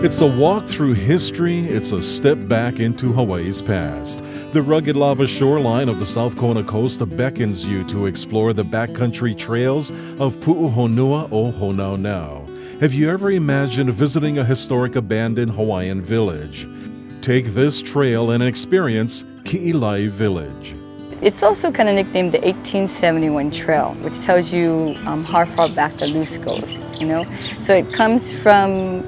It's a walk through history, it's a step back into Hawaii's past. The rugged lava shoreline of the South Kona coast beckons you to explore the backcountry trails of Honua, O Honaunau. Have you ever imagined visiting a historic abandoned Hawaiian village? Take this trail and experience Ki'ilai Village. It's also kind of nicknamed the 1871 Trail, which tells you how far back the loose goes, So it comes from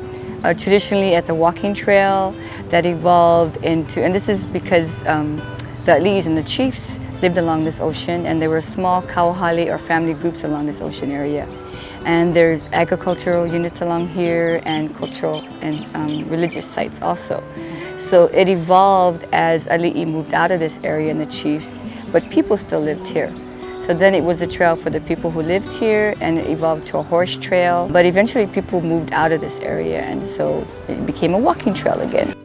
traditionally as a walking trail that evolved into, and this is because the ali'is and the chiefs lived along this ocean, and there were small kauhali or family groups along this ocean area. And there's agricultural units along here and cultural and religious sites also. So it evolved as ali'i moved out of this area and the chiefs, but people still lived here. So then it was a trail for the people who lived here, and it evolved to a horse trail. But eventually people moved out of this area, and so it became a walking trail again.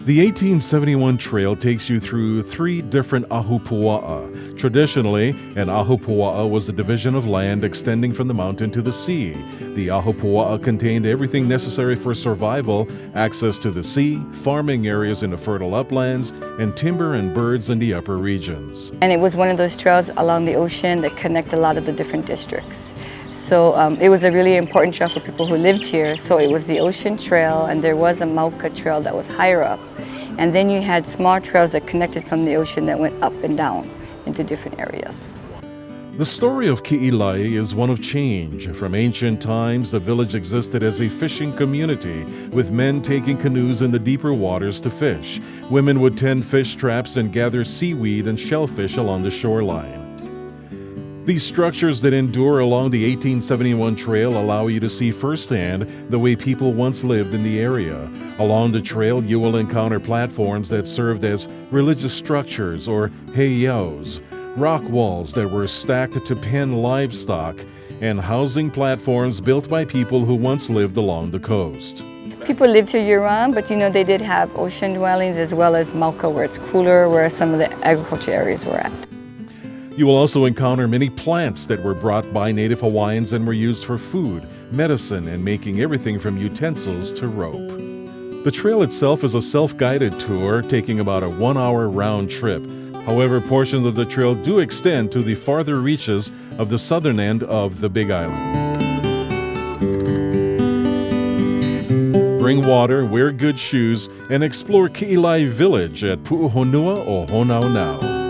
The 1871 trail takes you through 3 different ahupua'a. Traditionally, an ahupua'a was the division of land extending from the mountain to the sea. The ahupua'a contained everything necessary for survival: access to the sea, farming areas in the fertile uplands, and timber and birds in the upper regions. And it was one of those trails along the ocean that connect a lot of the different districts. So it was a really important trail for people who lived here. So it was the ocean trail, and there was a Mauka trail that was higher up. And then you had small trails that connected from the ocean that went up and down into different areas. The story of Ki'ilai is one of change. From ancient times, the village existed as a fishing community, with men taking canoes in the deeper waters to fish. Women would tend fish traps and gather seaweed and shellfish along the shoreline. These structures that endure along the 1871 trail allow you to see firsthand the way people once lived in the area. Along the trail, you will encounter platforms that served as religious structures or heiaus, rock walls that were stacked to pen livestock, and housing platforms built by people who once lived along the coast. People lived here year-round, but they did have ocean dwellings as well as Mauka, where it's cooler, where some of the agriculture areas were at. You will also encounter many plants that were brought by Native Hawaiians and were used for food, medicine, and making everything from utensils to rope. The trail itself is a self-guided tour taking about a 1-hour round trip. However, portions of the trail do extend to the farther reaches of the southern end of the Big Island. Bring water, wear good shoes, and explore Ki'ilai Village at Pu'uhonua o Honaunau.